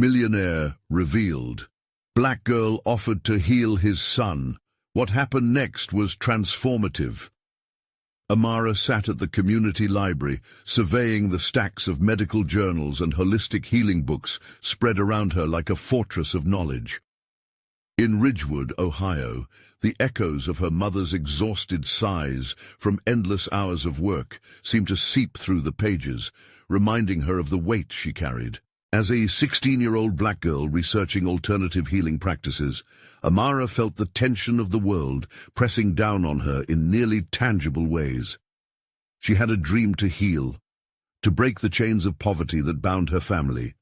Millionaire revealed. Black girl offered to heal his son. What happened next was transformative. Amara sat at the community library, surveying the stacks of medical journals and holistic healing books spread around her like a fortress of knowledge. In Ridgewood, Ohio, the echoes of her mother's exhausted sighs from endless hours of work seemed to seep through the pages, reminding her of the weight she carried. As a 16-year-old black girl researching alternative healing practices, Amara felt the tension of the world pressing down on her in nearly tangible ways. She had a dream to heal, to break the chains of poverty that bound her family.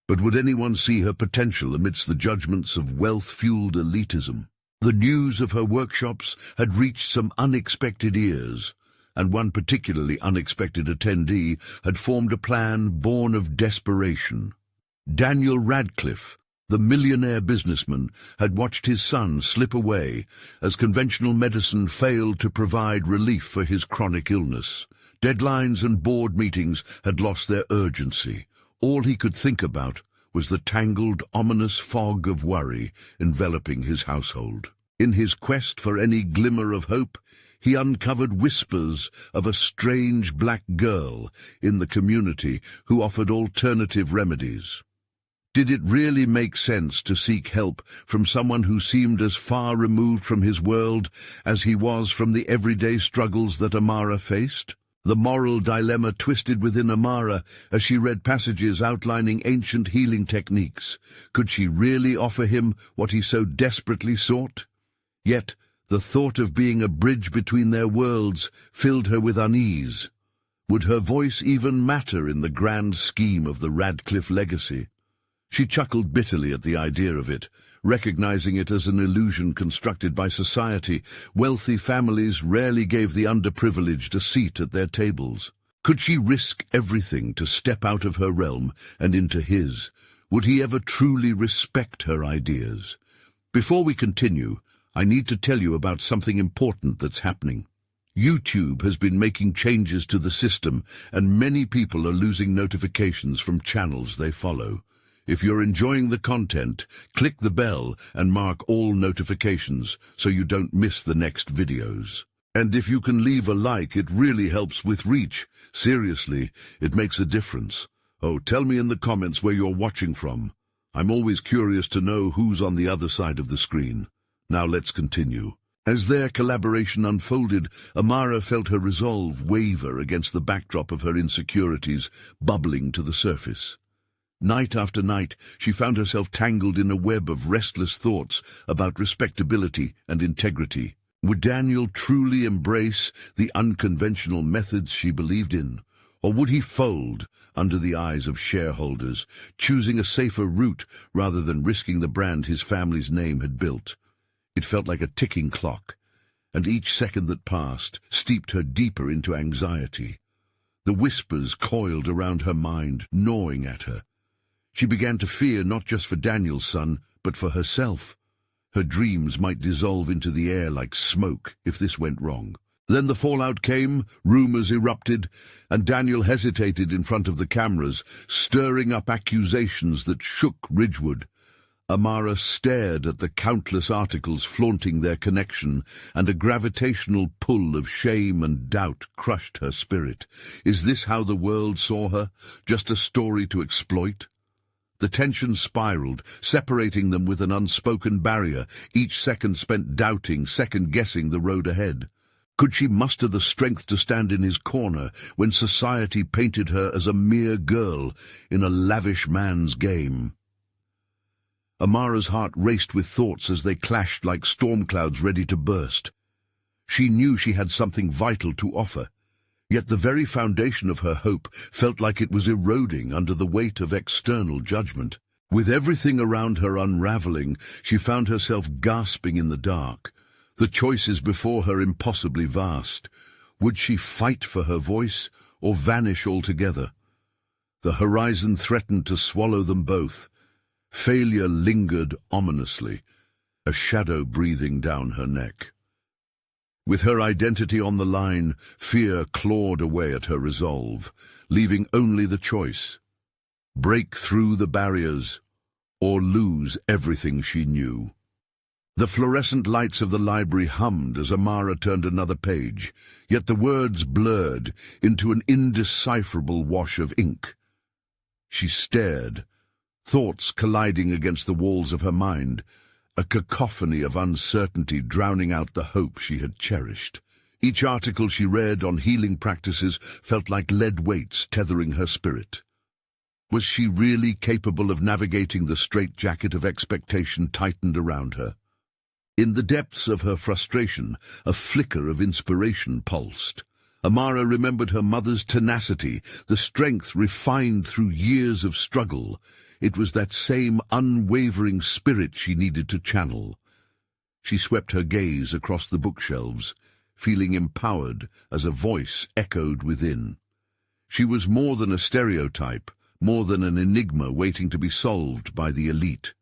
But would anyone see her potential amidst the judgments of wealth-fueled elitism? The news of her workshops had reached some unexpected ears, and one particularly unexpected attendee had formed a plan born of desperation. Daniel Radcliffe, the millionaire businessman, had watched his son slip away as conventional medicine failed to provide relief for his chronic illness. Deadlines and board meetings had lost their urgency. All he could think about was the tangled, ominous fog of worry enveloping his household. In his quest for any glimmer of hope, he uncovered whispers of a strange black girl in the community who offered alternative remedies. Did it really make sense to seek help from someone who seemed as far removed from his world as he was from the everyday struggles that Amara faced? The moral dilemma twisted within Amara as she read passages outlining ancient healing techniques. Could she really offer him what he so desperately sought? Yet, the thought of being a bridge between their worlds filled her with unease. Would her voice even matter in the grand scheme of the Radcliffe legacy? She chuckled bitterly at the idea of it, recognizing it as an illusion constructed by society. Wealthy families rarely gave the underprivileged a seat at their tables. Could she risk everything to step out of her realm and into his? Would he ever truly respect her ideas? Before we continue, I need to tell you about something important that's happening. YouTube has been making changes to the system, and many people are losing notifications from channels they follow. If you're enjoying the content, click the bell and mark all notifications so you don't miss the next videos. And if you can leave a like, it really helps with reach. Seriously, it makes a difference. Oh, tell me in the comments where you're watching from. I'm always curious to know who's on the other side of the screen. Now let's continue. As their collaboration unfolded, Amara felt her resolve waver against the backdrop of her insecurities bubbling to the surface. Night after night, she found herself tangled in a web of restless thoughts about respectability and integrity. Would Daniel truly embrace the unconventional methods she believed in? Or would he fold under the eyes of shareholders, choosing a safer route rather than risking the brand his family's name had built? It felt like a ticking clock, and each second that passed steeped her deeper into anxiety. The whispers coiled around her mind, gnawing at her. She began to fear not just for Daniel's son, but for herself. Her dreams might dissolve into the air like smoke if this went wrong. Then the fallout came, rumors erupted, and Daniel hesitated in front of the cameras, stirring up accusations that shook Ridgewood. Amara stared at the countless articles flaunting their connection, and a gravitational pull of shame and doubt crushed her spirit. Is this how the world saw her? Just a story to exploit? The tension spiraled, separating them with an unspoken barrier, each second spent doubting, second-guessing the road ahead. Could she muster the strength to stand in his corner when society painted her as a mere girl in a lavish man's game? Amara's heart raced with thoughts as they clashed like storm clouds ready to burst. She knew she had something vital to offer, yet the very foundation of her hope felt like it was eroding under the weight of external judgment. With everything around her unraveling, she found herself gasping in the dark, the choices before her impossibly vast. Would she fight for her voice or vanish altogether? The horizon threatened to swallow them both. Failure lingered ominously, a shadow breathing down her neck. With her identity on the line, fear clawed away at her resolve, leaving only the choice: break through the barriers or lose everything she knew. The fluorescent lights of the library hummed as Amara turned another page, yet the words blurred into an indecipherable wash of ink. She stared, thoughts colliding against the walls of her mind, a cacophony of uncertainty drowning out the hope she had cherished. Each article she read on healing practices felt like lead weights tethering her spirit. Was she really capable of navigating the straitjacket of expectation tightened around her? In the depths of her frustration, a flicker of inspiration pulsed. Amara remembered her mother's tenacity, the strength refined through years of struggle. It was that same unwavering spirit she needed to channel. She swept her gaze across the bookshelves, feeling empowered as a voice echoed within. She was more than a stereotype, more than an enigma waiting to be solved by the elite.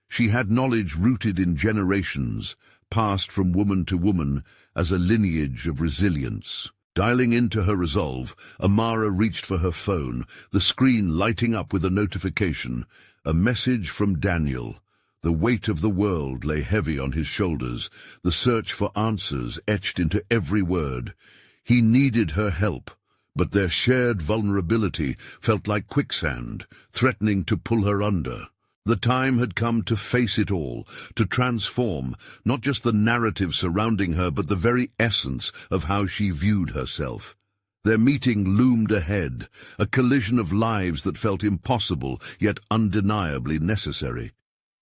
She had knowledge rooted in generations, passed from woman to woman as a lineage of resilience. Dialing into her resolve, Amara reached for her phone, the screen lighting up with a notification. A message from Daniel. The weight of the world lay heavy on his shoulders, the search for answers etched into every word. He needed her help, but their shared vulnerability felt like quicksand, threatening to pull her under. The time had come to face it all, to transform not just the narrative surrounding her, but the very essence of how she viewed herself. Their meeting loomed ahead, a collision of lives that felt impossible, yet undeniably necessary.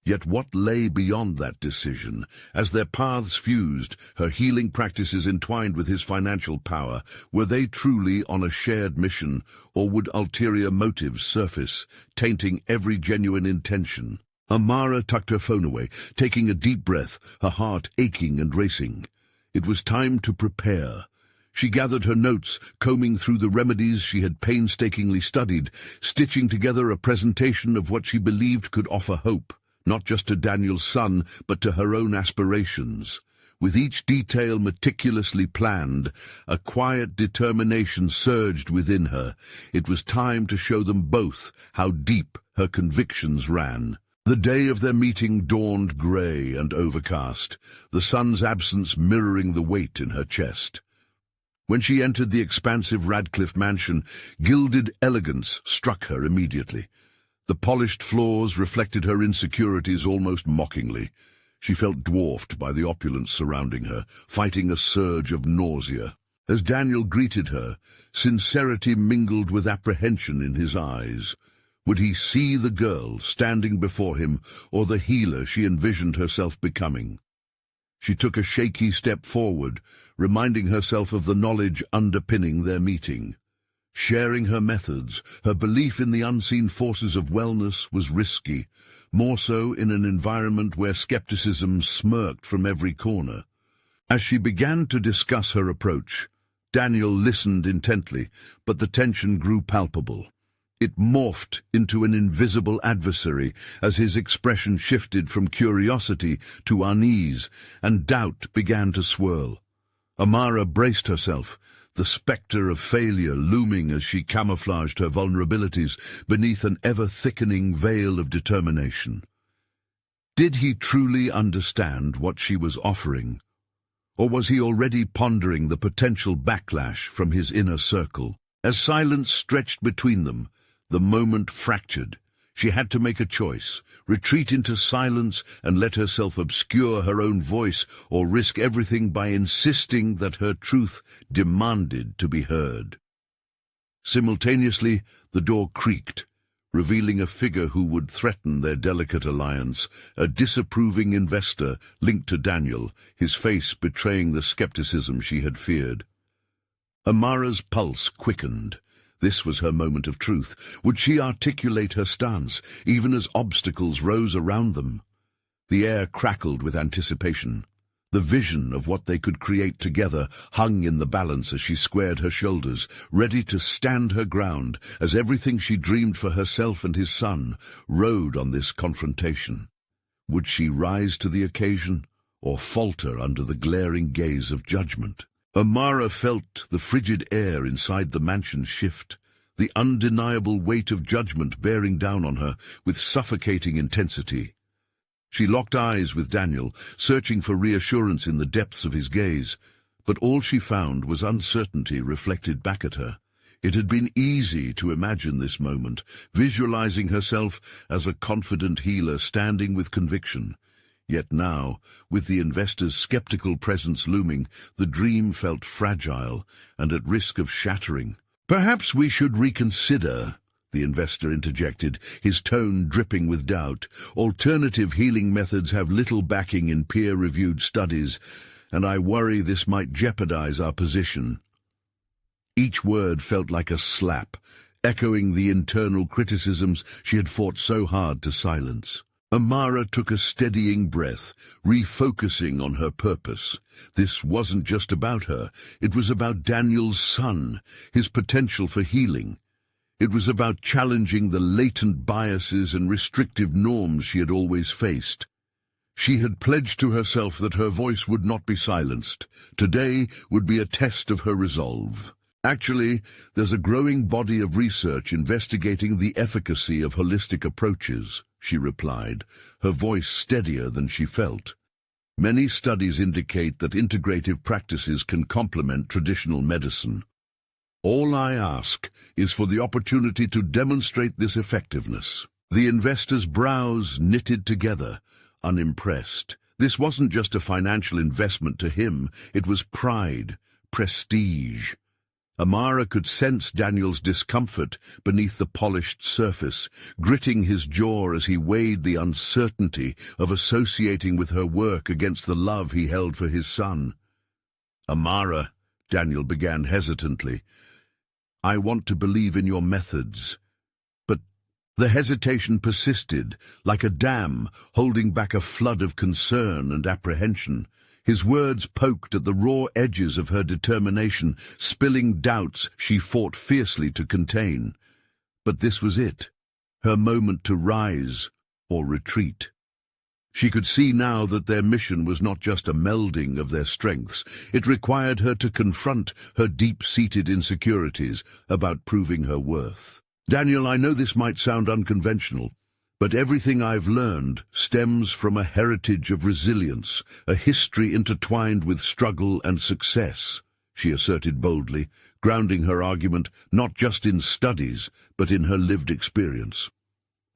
Yet what lay beyond that decision? As their paths fused, her healing practices entwined with his financial power, were they truly on a shared mission, or would ulterior motives surface, tainting every genuine intention? Amara tucked her phone away, taking a deep breath, her heart aching and racing. It was time to prepare. She gathered her notes, combing through the remedies she had painstakingly studied, stitching together a presentation of what she believed could offer hope. Not just to Daniel's son, but to her own aspirations. With each detail meticulously planned, a quiet determination surged within her. It was time to show them both how deep her convictions ran. The day of their meeting dawned grey and overcast, the sun's absence mirroring the weight in her chest. When she entered the expansive Radcliffe mansion, gilded elegance struck her immediately. The polished floors reflected her insecurities almost mockingly. She felt dwarfed by the opulence surrounding her, fighting a surge of nausea. As Daniel greeted her, sincerity mingled with apprehension in his eyes. Would he see the girl standing before him, or the healer she envisioned herself becoming? She took a shaky step forward, reminding herself of the knowledge underpinning their meeting. Sharing her methods, her belief in the unseen forces of wellness was risky, more so in an environment where skepticism smirked from every corner. As she began to discuss her approach, Daniel listened intently, but the tension grew palpable. It morphed into an invisible adversary as his expression shifted from curiosity to unease, and doubt began to swirl. Amara braced herself, the spectre of failure looming as she camouflaged her vulnerabilities beneath an ever-thickening veil of determination. Did he truly understand what she was offering? Or was he already pondering the potential backlash from his inner circle? As silence stretched between them, the moment fractured. She had to make a choice, retreat into silence and let herself obscure her own voice, or risk everything by insisting that her truth demanded to be heard. Simultaneously, the door creaked, revealing a figure who would threaten their delicate alliance, a disapproving investor linked to Daniel, his face betraying the skepticism she had feared. Amara's pulse quickened. This was her moment of truth. Would she articulate her stance, even as obstacles rose around them? The air crackled with anticipation. The vision of what they could create together hung in the balance as she squared her shoulders, ready to stand her ground, as everything she dreamed for herself and his son rode on this confrontation. Would she rise to the occasion, or falter under the glaring gaze of judgment? Amara felt the frigid air inside the mansion shift, the undeniable weight of judgment bearing down on her with suffocating intensity. She locked eyes with Daniel, searching for reassurance in the depths of his gaze, but all she found was uncertainty reflected back at her. It had been easy to imagine this moment, visualizing herself as a confident healer standing with conviction. Yet now, with the investor's skeptical presence looming, the dream felt fragile and at risk of shattering. "Perhaps we should reconsider," the investor interjected, his tone dripping with doubt. "Alternative healing methods have little backing in peer-reviewed studies, and I worry this might jeopardize our position." Each word felt like a slap, echoing the internal criticisms she had fought so hard to silence. Amara took a steadying breath, refocusing on her purpose. This wasn't just about her, it was about Daniel's son, his potential for healing. It was about challenging the latent biases and restrictive norms she had always faced. She had pledged to herself that her voice would not be silenced. Today would be a test of her resolve. "Actually, there's a growing body of research investigating the efficacy of holistic approaches," she replied, her voice steadier than she felt. "Many studies indicate that integrative practices can complement traditional medicine. All I ask is for the opportunity to demonstrate this effectiveness." The investor's brows knitted together, unimpressed. This wasn't just a financial investment to him, it was pride, prestige. Amara could sense Daniel's discomfort beneath the polished surface, gritting his jaw as he weighed the uncertainty of associating with her work against the love he held for his son. "Amara," Daniel began hesitantly, "I want to believe in your methods." But the hesitation persisted, like a dam holding back a flood of concern and apprehension. His words poked at the raw edges of her determination, spilling doubts she fought fiercely to contain. But this was it, her moment to rise or retreat. She could see now that their mission was not just a melding of their strengths. It required her to confront her deep-seated insecurities about proving her worth. "Daniel, I know this might sound unconventional, but everything I've learned stems from a heritage of resilience, a history intertwined with struggle and success," she asserted boldly, grounding her argument not just in studies, but in her lived experience.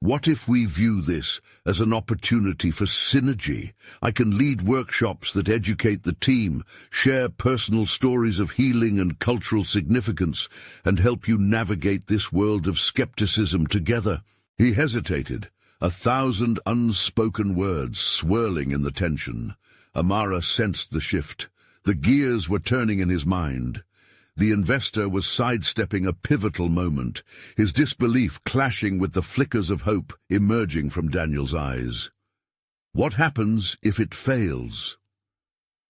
"What if we view this as an opportunity for synergy? I can lead workshops that educate the team, share personal stories of healing and cultural significance, and help you navigate this world of skepticism together." He hesitated, 1,000 unspoken words swirling in the tension. Amara sensed the shift. The gears were turning in his mind. The investor was sidestepping a pivotal moment, his disbelief clashing with the flickers of hope emerging from Daniel's eyes. "What happens if it fails?"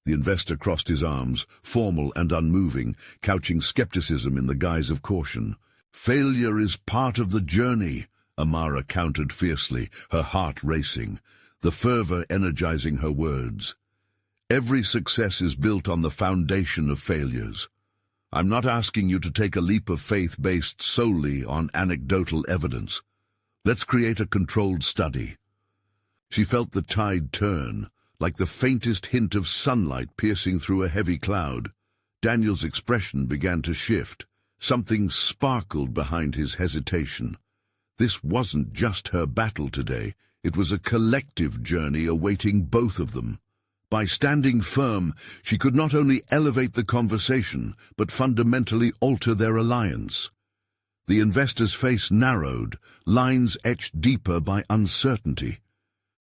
The investor crossed his arms, formal and unmoving, couching skepticism in the guise of caution. "Failure is part of the journey," Amara countered fiercely, her heart racing, the fervor energizing her words. "Every success is built on the foundation of failures. I'm not asking you to take a leap of faith based solely on anecdotal evidence. Let's create a controlled study." She felt the tide turn, like the faintest hint of sunlight piercing through a heavy cloud. Daniel's expression began to shift. Something sparkled behind his hesitation. This wasn't just her battle today, it was a collective journey awaiting both of them. By standing firm, she could not only elevate the conversation, but fundamentally alter their alliance. The investor's face narrowed, lines etched deeper by uncertainty.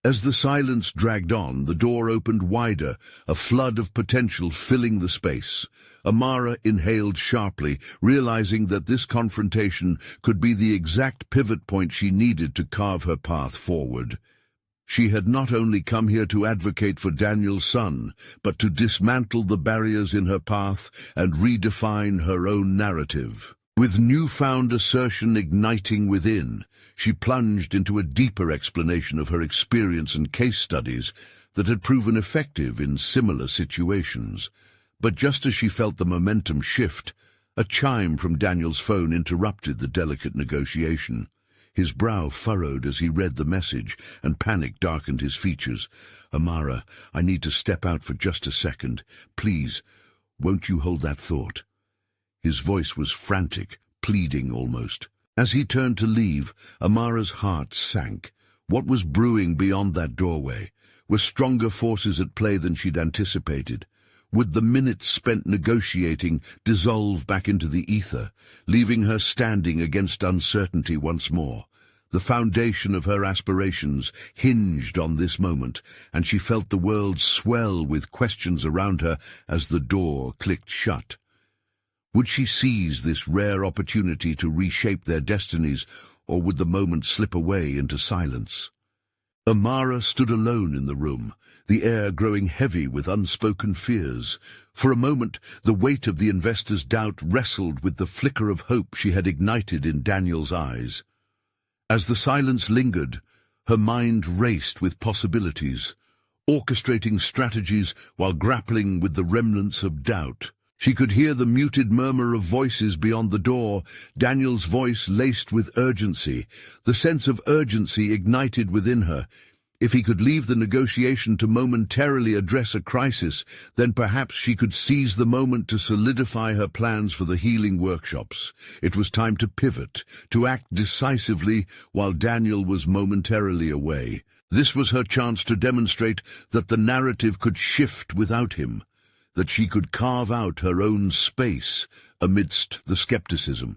As the silence dragged on, the door opened wider, a flood of potential filling the space. Amara inhaled sharply, realizing that this confrontation could be the exact pivot point she needed to carve her path forward. She had not only come here to advocate for Daniel's son, but to dismantle the barriers in her path and redefine her own narrative. With newfound assertion igniting within, she plunged into a deeper explanation of her experience and case studies that had proven effective in similar situations. But just as she felt the momentum shift, A chime from Daniel's phone interrupted the delicate negotiation. His brow furrowed as he read the message, and panic darkened his features. "Amara, I need to step out for just a second. Please, won't you hold that thought?" His voice was frantic, pleading almost. As he turned to leave, Amara's heart sank. What was brewing beyond that doorway? Were stronger forces at play than she'd anticipated? Would the minutes spent negotiating dissolve back into the ether, leaving her standing against uncertainty once more? The foundation of her aspirations hinged on this moment, and she felt the world swell with questions around her as the door clicked shut. Would she seize this rare opportunity to reshape their destinies, or would the moment slip away into silence? Amara stood alone in the room, the air growing heavy with unspoken fears. For a moment, the weight of the investor's doubt wrestled with the flicker of hope she had ignited in Daniel's eyes. As the silence lingered, her mind raced with possibilities, orchestrating strategies while grappling with the remnants of doubt. She could hear the muted murmur of voices beyond the door, Daniel's voice laced with urgency. The sense of urgency ignited within her. If he could leave the negotiation to momentarily address a crisis, then perhaps she could seize the moment to solidify her plans for the healing workshops. It was time to pivot, to act decisively while Daniel was momentarily away. This was her chance to demonstrate that the narrative could shift without him, that she could carve out her own space amidst the skepticism.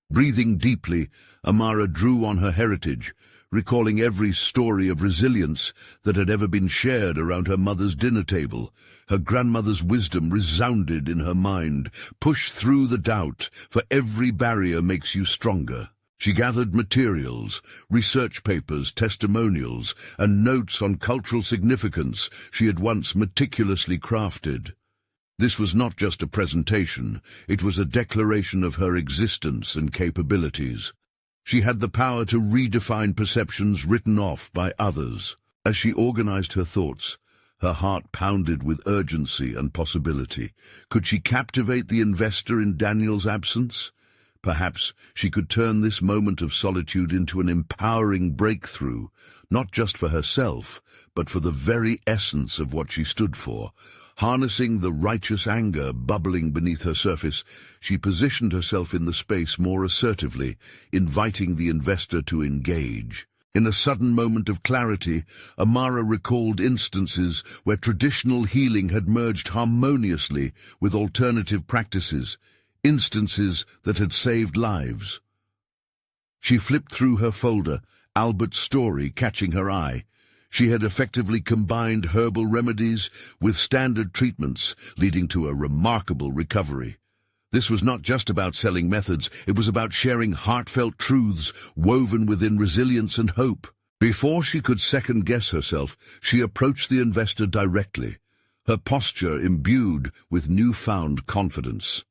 Breathing deeply, Amara drew on her heritage, recalling every story of resilience that had ever been shared around her mother's dinner table. Her grandmother's wisdom resounded in her mind. Push through the doubt, for every barrier makes you stronger. She gathered materials, research papers, testimonials, and notes on cultural significance she had once meticulously crafted. This was not just a presentation, it was a declaration of her existence and capabilities. She had the power to redefine perceptions written off by others. As she organized her thoughts, her heart pounded with urgency and possibility. Could she captivate the investor in Daniel's absence? Perhaps she could turn this moment of solitude into an empowering breakthrough, not just for herself, but for the very essence of what she stood for. Harnessing the righteous anger bubbling beneath her surface, she positioned herself in the space more assertively, inviting the investor to engage. In a sudden moment of clarity, Amara recalled instances where traditional healing had merged harmoniously with alternative practices, instances that had saved lives. She flipped through her folder, Albert's story catching her eye. She had effectively combined herbal remedies with standard treatments, leading to a remarkable recovery. This was not just about selling methods, it was about sharing heartfelt truths woven within resilience and hope. Before she could second-guess herself, she approached the investor directly, her posture imbued with newfound confidence.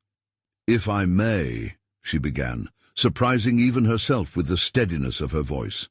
"If I may," she began, surprising even herself with the steadiness of her voice.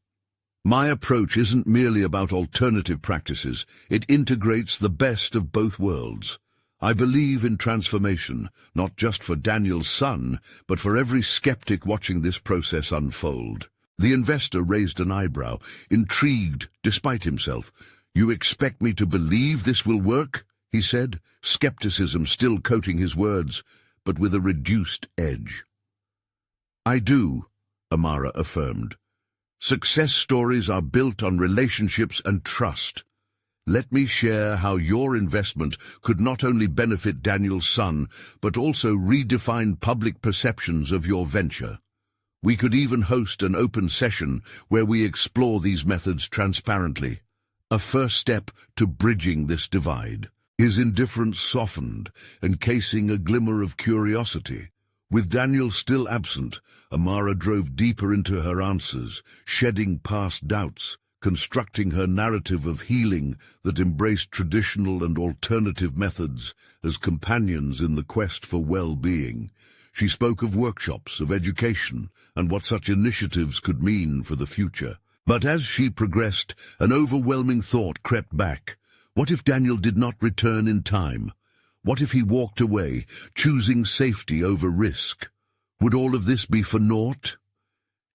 "My approach isn't merely about alternative practices, it integrates the best of both worlds. I believe in transformation, not just for Daniel's son, but for every skeptic watching this process unfold." The investor raised an eyebrow, intrigued despite himself. "You expect me to believe this will work?" he said, skepticism still coating his words, but with a reduced edge. "I do," Amara affirmed. "Success stories are built on relationships and trust. Let me share how your investment could not only benefit Daniel's son, but also redefine public perceptions of your venture. We could even host an open session where we explore these methods transparently, a first step to bridging this divide." His indifference softened, encasing a glimmer of curiosity. With Daniel still absent, Amara drove deeper into her answers, shedding past doubts, constructing her narrative of healing that embraced traditional and alternative methods as companions in the quest for well-being. She spoke of workshops, of education, and what such initiatives could mean for the future. But as she progressed, an overwhelming thought crept back. What if Daniel did not return in time? What if he walked away, choosing safety over risk? Would all of this be for naught?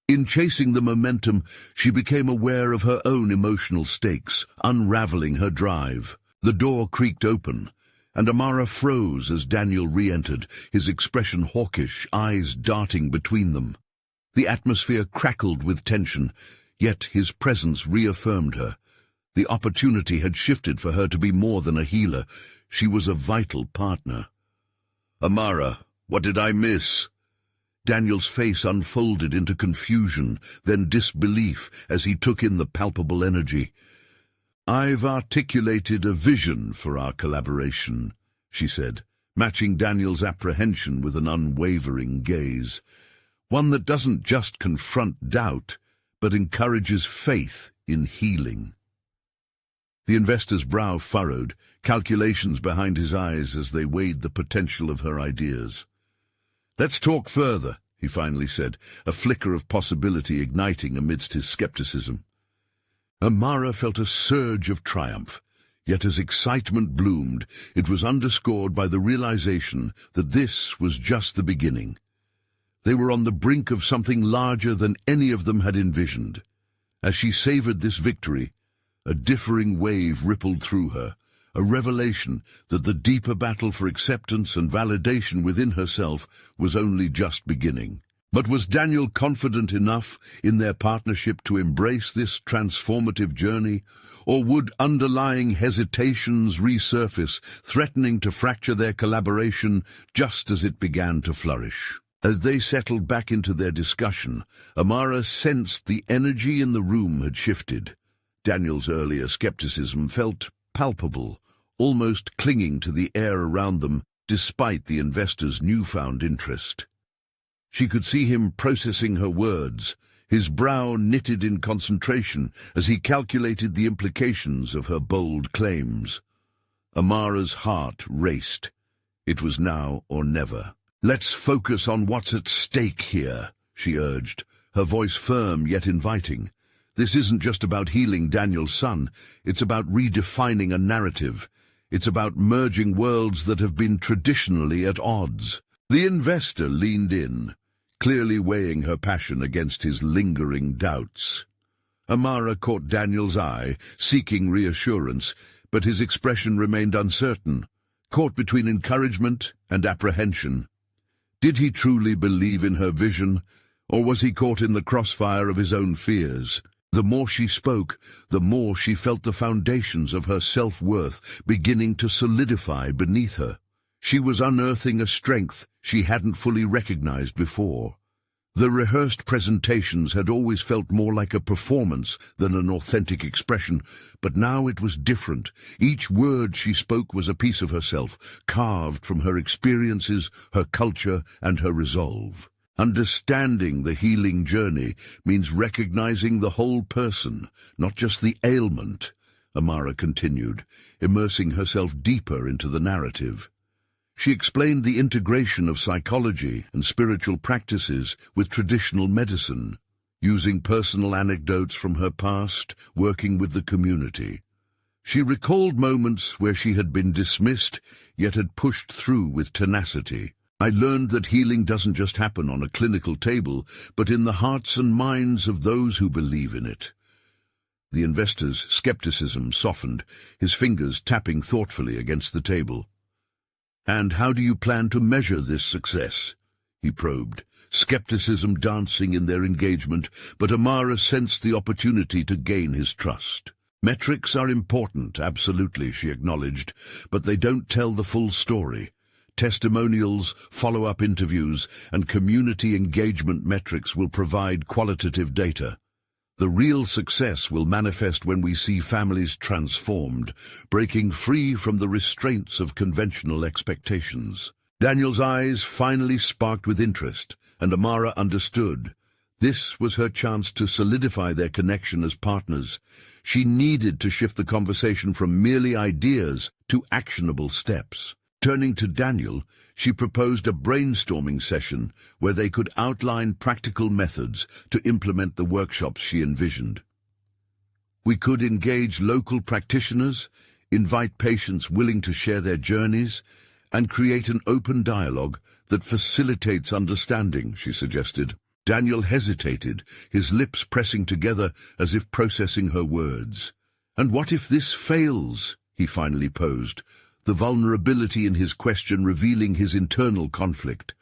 In chasing the momentum, she became aware of her own emotional stakes, unraveling her drive. The door creaked open, and Amara froze as Daniel re-entered, his expression hawkish, eyes darting between them. The atmosphere crackled with tension, yet his presence reaffirmed her. The opportunity had shifted for her to be more than a healer. She was a vital partner. "Amara, what did I miss?" Daniel's face unfolded into confusion, then disbelief as he took in the palpable energy. "I've articulated a vision for our collaboration," she said, matching Daniel's apprehension with an unwavering gaze. "One that doesn't just confront doubt, but encourages faith in healing." The investor's brow furrowed, calculations behind his eyes as they weighed the potential of her ideas. "Let's talk further," he finally said, a flicker of possibility igniting amidst his skepticism. Amara felt a surge of triumph, yet as excitement bloomed, it was underscored by the realization that this was just the beginning. They were on the brink of something larger than any of them had envisioned. As she savored this victory, a differing wave rippled through her, a revelation that the deeper battle for acceptance and validation within herself was only just beginning. But was Daniel confident enough in their partnership to embrace this transformative journey, or would underlying hesitations resurface, threatening to fracture their collaboration just as it began to flourish? As they settled back into their discussion, Amara sensed the energy in the room had shifted. Daniel's earlier skepticism felt palpable, almost clinging to the air around them despite the investor's newfound interest. She could see him processing her words, his brow knitted in concentration as he calculated the implications of her bold claims. Amara's heart raced. It was now or never. "Let's focus on what's at stake here," she urged, her voice firm yet inviting. "This isn't just about healing Daniel's son, it's about redefining a narrative. It's about merging worlds that have been traditionally at odds." The investor leaned in, clearly weighing her passion against his lingering doubts. Amara caught Daniel's eye, seeking reassurance, but his expression remained uncertain, caught between encouragement and apprehension. Did he truly believe in her vision, or was he caught in the crossfire of his own fears? The more she spoke, the more she felt the foundations of her self-worth beginning to solidify beneath her. She was unearthing a strength she hadn't fully recognized before. The rehearsed presentations had always felt more like a performance than an authentic expression, but now it was different. Each word she spoke was a piece of herself, carved from her experiences, her culture, and her resolve. Understanding the healing journey means recognizing the whole person, not just the ailment, Amara continued, immersing herself deeper into the narrative. She explained the integration of psychology and spiritual practices with traditional medicine, using personal anecdotes from her past, working with the community. She recalled moments where she had been dismissed, yet had pushed through with tenacity. "I learned that healing doesn't just happen on a clinical table, but in the hearts and minds of those who believe in it." The investor's skepticism softened, his fingers tapping thoughtfully against the table. "And how do you plan to measure this success?" he probed, skepticism dancing in their engagement, but Amara sensed the opportunity to gain his trust. "Metrics are important, absolutely," she acknowledged, "but they don't tell the full story. Testimonials, follow-up interviews, and community engagement metrics will provide qualitative data. The real success will manifest when we see families transformed, breaking free from the restraints of conventional expectations." Daniel's eyes finally sparked with interest, and Amara understood. This was her chance to solidify their connection as partners. She needed to shift the conversation from merely ideas to actionable steps. Turning to Daniel, she proposed a brainstorming session where they could outline practical methods to implement the workshops she envisioned. "We could engage local practitioners, invite patients willing to share their journeys, And create an open dialogue that facilitates understanding, she suggested. Daniel hesitated, his lips pressing together as if processing her words. And what if this fails? He finally posed, the vulnerability in his question revealing his internal conflict.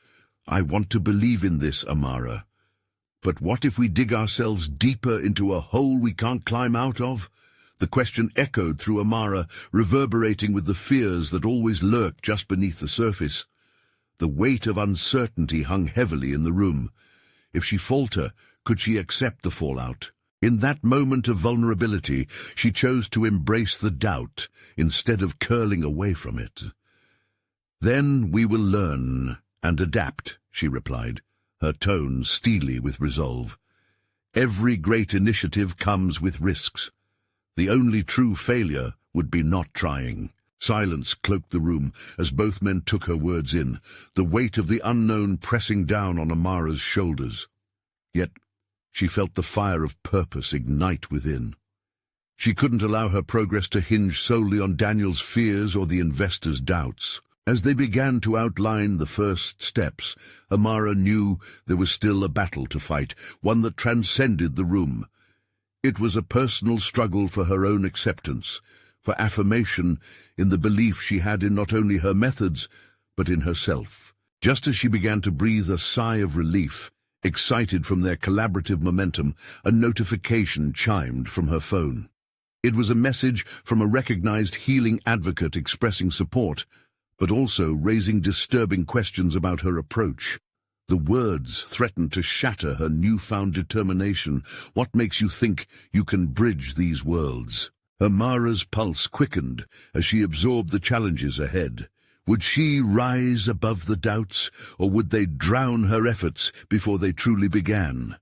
I want to believe in this, Amara. But what if we dig ourselves deeper into a hole we can't climb out of? The question echoed through Amara, reverberating with the fears that always lurk just beneath the surface. The weight of uncertainty hung heavily in the room. If she faltered, could she accept the fallout? In that moment of vulnerability, she chose to embrace the doubt instead of curling away from it. Then we will learn and adapt, she replied, her tone steely with resolve. Every great initiative comes with risks. The only true failure would be not trying. Silence cloaked the room as both men took her words in, the weight of the unknown pressing down on Amara's shoulders. Yet she felt the fire of purpose ignite within. She couldn't allow her progress to hinge solely on Daniel's fears or the investor's doubts. As they began to outline the first steps, Amara knew there was still a battle to fight, one that transcended the room. It was a personal struggle for her own acceptance, for affirmation in the belief she had in not only her methods, but in herself. Just as she began to breathe a sigh of relief, excited from their collaborative momentum, a notification chimed from her phone. It was a message from a recognized healing advocate expressing support, but also raising disturbing questions about her approach. The words threatened to shatter her newfound determination. What makes you think you can bridge these worlds? Amara's pulse quickened as she absorbed the challenges ahead. Would she rise above the doubts, or would they drown her efforts before they truly began?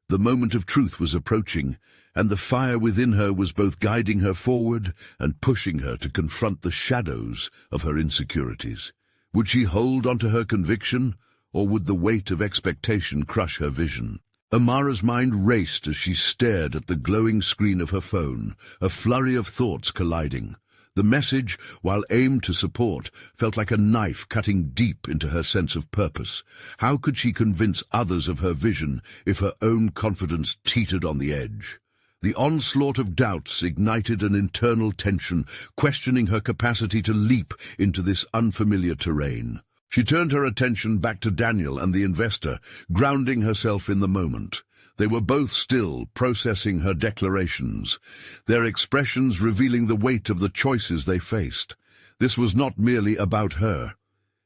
The moment of truth was approaching, and the fire within her was both guiding her forward and pushing her to confront the shadows of her insecurities. Would she hold onto her conviction, or would the weight of expectation crush her vision? Amara's mind raced as she stared at the glowing screen of her phone, a flurry of thoughts colliding. The message, while aimed to support, felt like a knife cutting deep into her sense of purpose. How could she convince others of her vision if her own confidence teetered on the edge? The onslaught of doubts ignited an internal tension, questioning her capacity to leap into this unfamiliar terrain. She turned her attention back to Daniel and the investor, grounding herself in the moment. They were both still processing her declarations, their expressions revealing the weight of the choices they faced. This was not merely about her.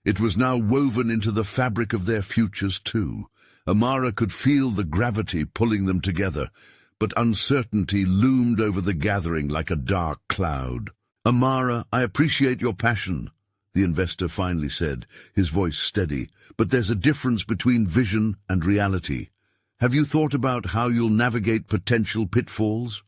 It was now woven into the fabric of their futures too. Amara could feel the gravity pulling them together, but uncertainty loomed over the gathering like a dark cloud. "Amara, I appreciate your passion," the investor finally said, his voice steady, "but there's a difference between vision and reality. Have you thought about how you'll navigate potential pitfalls?"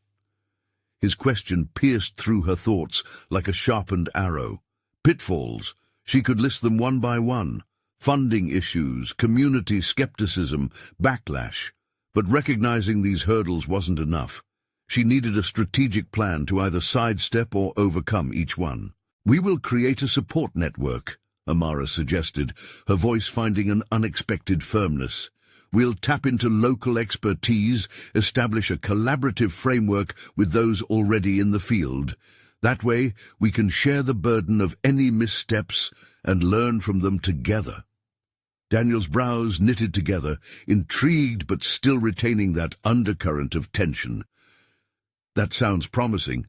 His question pierced through her thoughts like a sharpened arrow. Pitfalls. She could list them one by one. Funding issues, community skepticism, backlash. But recognizing these hurdles wasn't enough. She needed a strategic plan to either sidestep or overcome each one. "We will create a support network," Amara suggested, her voice finding an unexpected firmness. "We'll tap into local expertise, establish a collaborative framework with those already in the field. That way, we can share the burden of any missteps and learn from them together." Daniel's brows knitted together, intrigued but still retaining that undercurrent of tension. "That sounds promising,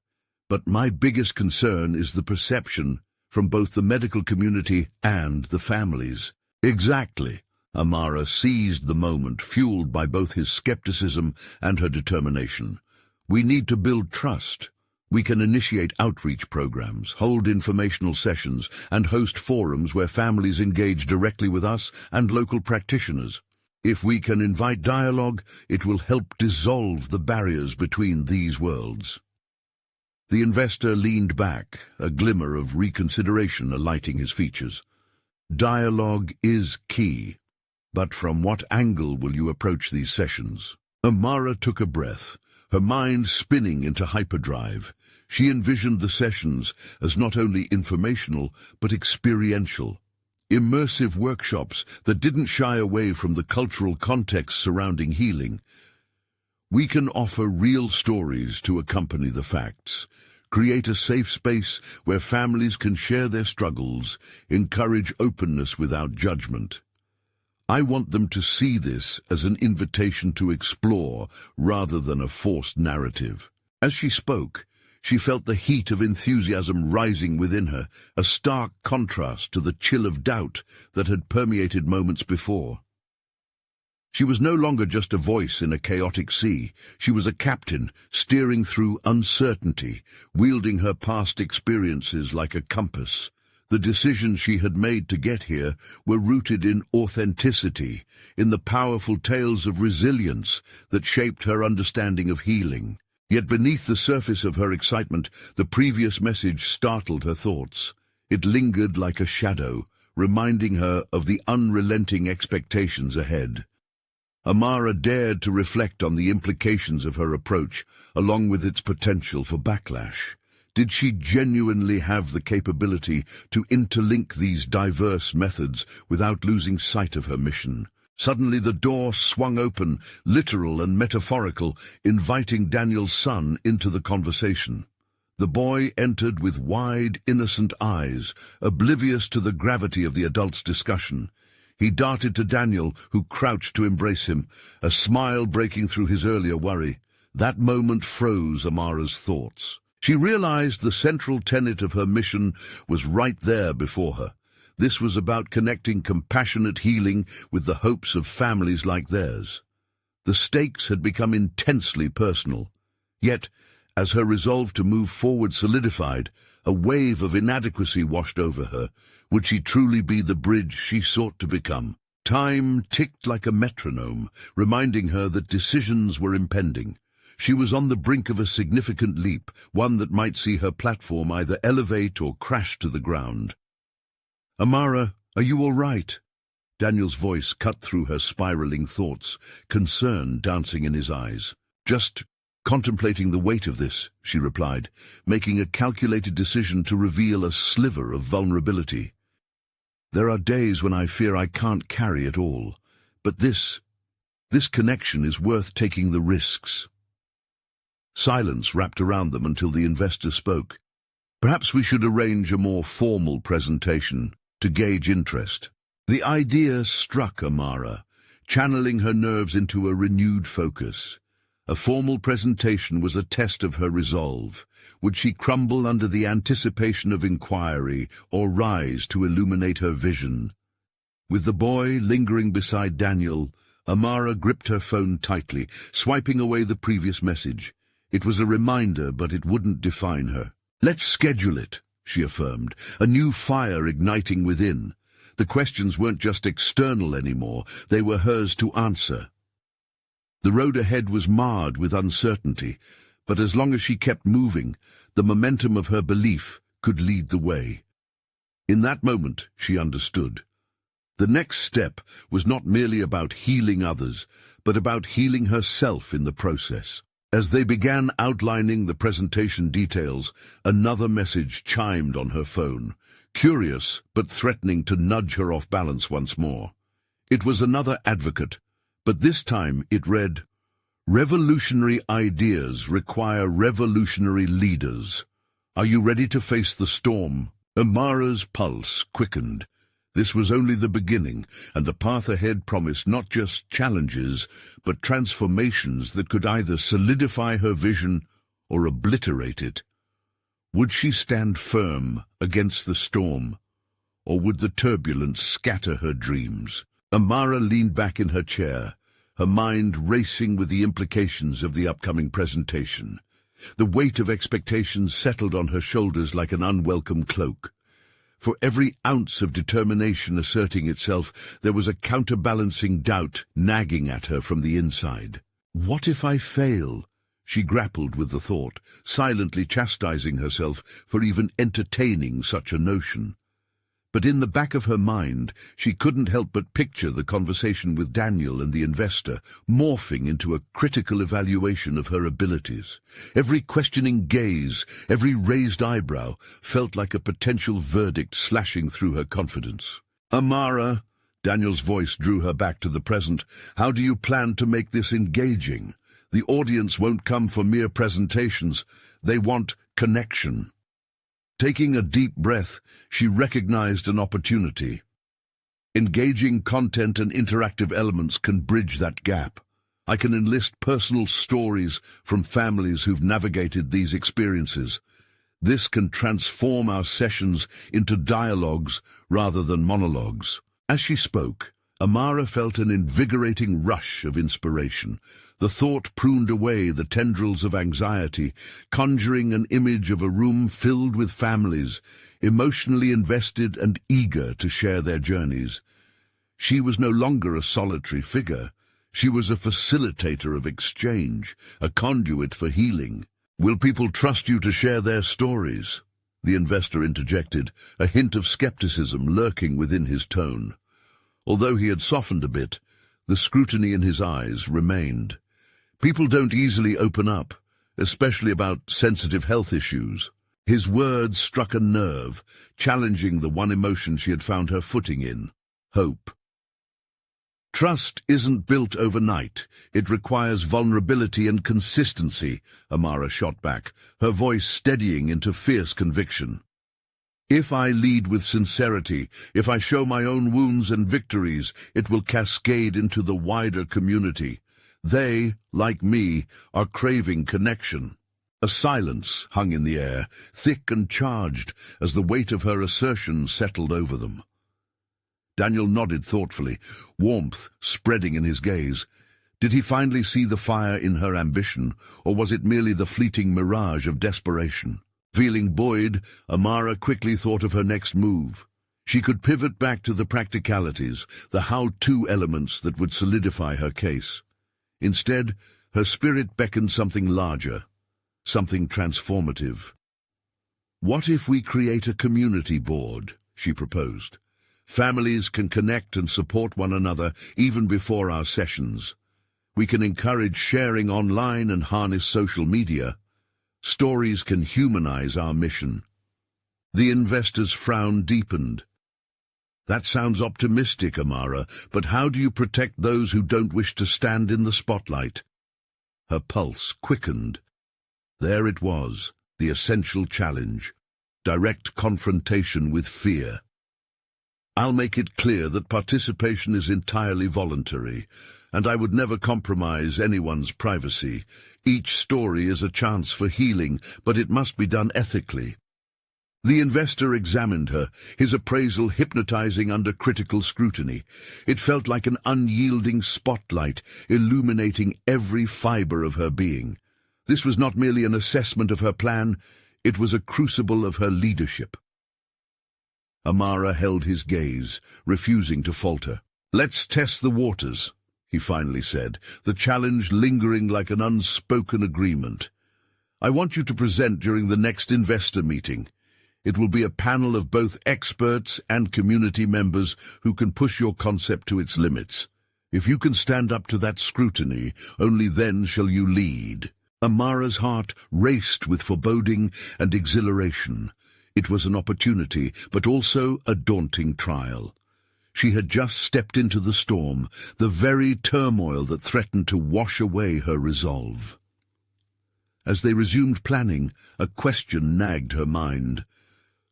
but my biggest concern is the perception from both the medical community and the families." "Exactly." Amara seized the moment, fueled by both his skepticism and her determination. "We need to build trust. We can initiate outreach programs, hold informational sessions, and host forums where families engage directly with us and local practitioners. If we can invite dialogue, it will help dissolve the barriers between these worlds." The investor leaned back, a glimmer of reconsideration alighting his features. "Dialogue is key. But from what angle will you approach these sessions?" Amara took a breath, her mind spinning into hyperdrive. She envisioned the sessions as not only informational but experiential. Immersive workshops that didn't shy away from the cultural context surrounding healing. We can offer real stories to accompany the facts. Create a safe space where families can share their struggles, encourage openness without judgment. I want them to see this as an invitation to explore rather than a forced narrative. As she spoke, she felt the heat of enthusiasm rising within her, a stark contrast to the chill of doubt that had permeated moments before. She was no longer just a voice in a chaotic sea. She was a captain, steering through uncertainty, wielding her past experiences like a compass. The decisions she had made to get here were rooted in authenticity, in the powerful tales of resilience that shaped her understanding of healing. Yet beneath the surface of her excitement, the previous message startled her thoughts. It lingered like a shadow, reminding her of the unrelenting expectations ahead. Amara dared to reflect on the implications of her approach, along with its potential for backlash. Did she genuinely have the capability to interlink these diverse methods without losing sight of her mission? Suddenly the door swung open, literal and metaphorical, inviting Daniel's son into the conversation. The boy entered with wide, innocent eyes, oblivious to the gravity of the adult's discussion. He darted to Daniel, who crouched to embrace him, a smile breaking through his earlier worry. That moment froze Amara's thoughts. She realized the central tenet of her mission was right there before her. This was about connecting compassionate healing with the hopes of families like theirs. The stakes had become intensely personal. Yet, as her resolve to move forward solidified, a wave of inadequacy washed over her. Would she truly be the bridge she sought to become? Time ticked like a metronome, reminding her that decisions were impending. She was on the brink of a significant leap, one that might see her platform either elevate or crash to the ground. "Amara, are you all right?" Daniel's voice cut through her spiraling thoughts, concern dancing in his eyes. "Just contemplating the weight of this," she replied, making a calculated decision to reveal a sliver of vulnerability. "There are days when I fear I can't carry it all, but this connection is worth taking the risks." Silence wrapped around them until the investor spoke. "Perhaps we should arrange a more formal presentation to gauge interest." The idea struck Amara, channeling her nerves into a renewed focus. A formal presentation was a test of her resolve. Would she crumble under the anticipation of inquiry or rise to illuminate her vision? With the boy lingering beside Daniel, Amara gripped her phone tightly, swiping away the previous message. It was a reminder, but it wouldn't define her. "Let's schedule it," she affirmed, a new fire igniting within. The questions weren't just external anymore, they were hers to answer. The road ahead was marred with uncertainty, but as long as she kept moving, the momentum of her belief could lead the way. In that moment, she understood. The next step was not merely about healing others, but about healing herself in the process. As they began outlining the presentation details, another message chimed on her phone, curious but threatening to nudge her off balance once more. It was another advocate, but this time it read, "Revolutionary ideas require revolutionary leaders. Are you ready to face the storm?" Amara's pulse quickened. This was only the beginning, and the path ahead promised not just challenges, but transformations that could either solidify her vision or obliterate it. Would she stand firm against the storm, or would the turbulence scatter her dreams? Amara leaned back in her chair, her mind racing with the implications of the upcoming presentation. The weight of expectations settled on her shoulders like an unwelcome cloak. For every ounce of determination asserting itself, there was a counterbalancing doubt nagging at her from the inside. What if I fail? She grappled with the thought, silently chastising herself for even entertaining such a notion. But in the back of her mind, she couldn't help but picture the conversation with Daniel and the investor, morphing into a critical evaluation of her abilities. Every questioning gaze, every raised eyebrow, felt like a potential verdict slashing through her confidence. "Amara," Daniel's voice drew her back to the present, "how do you plan to make this engaging? The audience won't come for mere presentations. They want connection." Taking a deep breath, she recognized an opportunity. Engaging content and interactive elements can bridge that gap. I can enlist personal stories from families who've navigated these experiences. This can transform our sessions into dialogues rather than monologues. As she spoke, Amara felt an invigorating rush of inspiration. The thought pruned away the tendrils of anxiety, conjuring an image of a room filled with families, emotionally invested and eager to share their journeys. She was no longer a solitary figure. She was a facilitator of exchange, a conduit for healing. "Will people trust you to share their stories?" the investor interjected, a hint of skepticism lurking within his tone. Although he had softened a bit, the scrutiny in his eyes remained. "People don't easily open up, especially about sensitive health issues." His words struck a nerve, challenging the one emotion she had found her footing in: hope. "Trust isn't built overnight. It requires vulnerability and consistency," Amara shot back, her voice steadying into fierce conviction. "If I lead with sincerity, if I show my own wounds and victories, it will cascade into the wider community. They, like me, are craving connection." A silence hung in the air, thick and charged, as the weight of her assertion settled over them. Daniel nodded thoughtfully, warmth spreading in his gaze. Did he finally see the fire in her ambition, or was it merely the fleeting mirage of desperation? Feeling buoyed, Amara quickly thought of her next move. She could pivot back to the practicalities, the how-to elements that would solidify her case. Instead, her spirit beckoned something larger, something transformative. "What if we create a community board?" she proposed. "Families can connect and support one another even before our sessions. We can encourage sharing online and harness social media. Stories can humanize our mission." The investor's frown deepened. "That sounds optimistic, Amara, but how do you protect those who don't wish to stand in the spotlight?" Her pulse quickened. There it was, the essential challenge: direct confrontation with fear. "I'll make it clear that participation is entirely voluntary, and I would never compromise anyone's privacy. Each story is a chance for healing, but it must be done ethically." The investor examined her, his appraisal hypnotizing under critical scrutiny. It felt like an unyielding spotlight, illuminating every fiber of her being. This was not merely an assessment of her plan, it was a crucible of her leadership. Amara held his gaze, refusing to falter. "Let's test the waters," he finally said, the challenge lingering like an unspoken agreement. "I want you to present during the next investor meeting. It will be a panel of both experts and community members who can push your concept to its limits. If you can stand up to that scrutiny, only then shall you lead." Amara's heart raced with foreboding and exhilaration. It was an opportunity, but also a daunting trial. She had just stepped into the storm, the very turmoil that threatened to wash away her resolve. As they resumed planning, a question nagged her mind.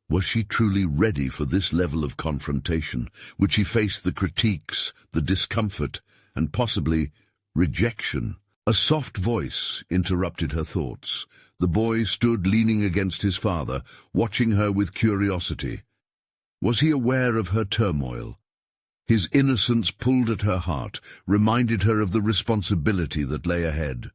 Was she truly ready for this level of confrontation? Would she face the critiques, the discomfort, and possibly rejection? A soft voice interrupted her thoughts. The boy stood leaning against his father, watching her with curiosity. Was he aware of her turmoil? His innocence pulled at her heart, reminded her of the responsibility that lay ahead.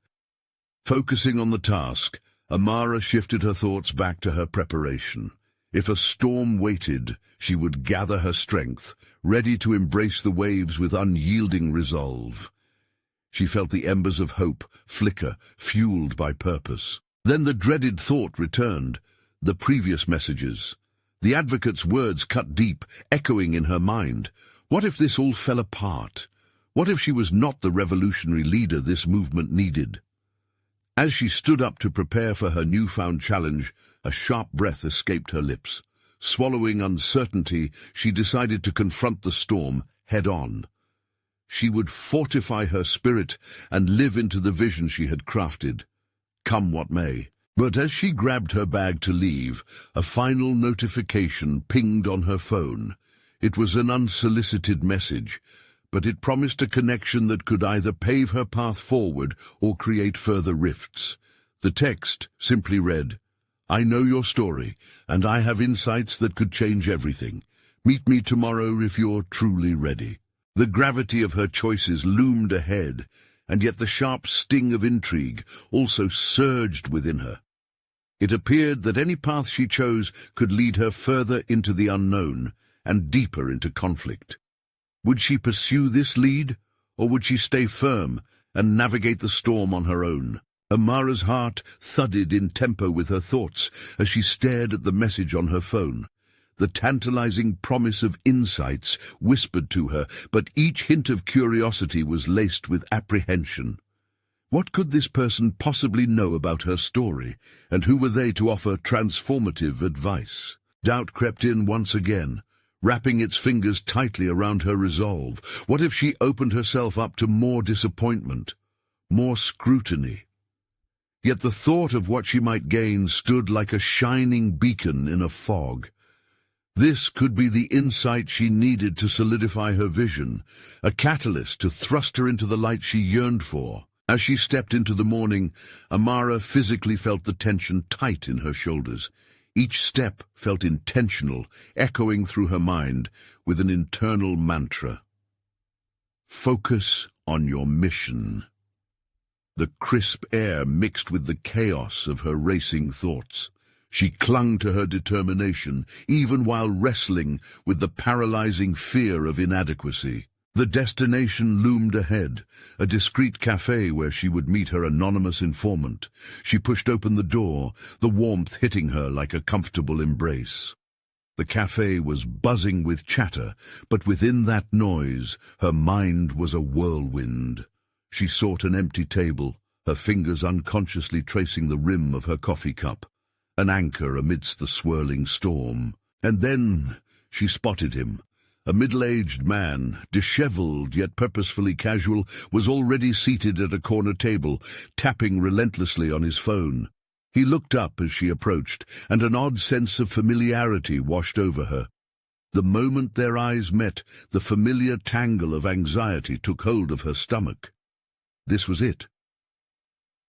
Focusing on the task, Amara shifted her thoughts back to her preparation. If a storm waited, she would gather her strength, ready to embrace the waves with unyielding resolve. She felt the embers of hope flicker, fueled by purpose. Then the dreaded thought returned, the previous messages. The advocate's words cut deep, echoing in her mind. What if this all fell apart? What if she was not the revolutionary leader this movement needed? As she stood up to prepare for her newfound challenge, a sharp breath escaped her lips. Swallowing uncertainty, she decided to confront the storm head-on. She would fortify her spirit and live into the vision she had crafted, come what may. But as she grabbed her bag to leave, a final notification pinged on her phone. It was an unsolicited message, but it promised a connection that could either pave her path forward or create further rifts. The text simply read, "I know your story, and I have insights that could change everything. Meet me tomorrow if you're truly ready." The gravity of her choices loomed ahead, and yet the sharp sting of intrigue also surged within her. It appeared that any path she chose could lead her further into the unknown and deeper into conflict. Would she pursue this lead, or would she stay firm and navigate the storm on her own? Amara's heart thudded in tempo with her thoughts as she stared at the message on her phone. The tantalizing promise of insights whispered to her, but each hint of curiosity was laced with apprehension. What could this person possibly know about her story, and who were they to offer transformative advice? Doubt crept in once again, wrapping its fingers tightly around her resolve. What if she opened herself up to more disappointment, more scrutiny? Yet the thought of what she might gain stood like a shining beacon in a fog. This could be the insight she needed to solidify her vision, a catalyst to thrust her into the light she yearned for. As she stepped into the morning, Amara physically felt the tension tight in her shoulders. Each step felt intentional, echoing through her mind with an internal mantra. Focus on your mission. The crisp air mixed with the chaos of her racing thoughts. She clung to her determination, even while wrestling with the paralyzing fear of inadequacy. The destination loomed ahead, a discreet cafe where she would meet her anonymous informant. She pushed open the door, the warmth hitting her like a comfortable embrace. The cafe was buzzing with chatter, but within that noise, her mind was a whirlwind. She sought an empty table, her fingers unconsciously tracing the rim of her coffee cup, an anchor amidst the swirling storm. And then she spotted him. A middle-aged man, disheveled yet purposefully casual, was already seated at a corner table, tapping relentlessly on his phone. He looked up as she approached, and an odd sense of familiarity washed over her. The moment their eyes met, the familiar tangle of anxiety took hold of her stomach. This was it.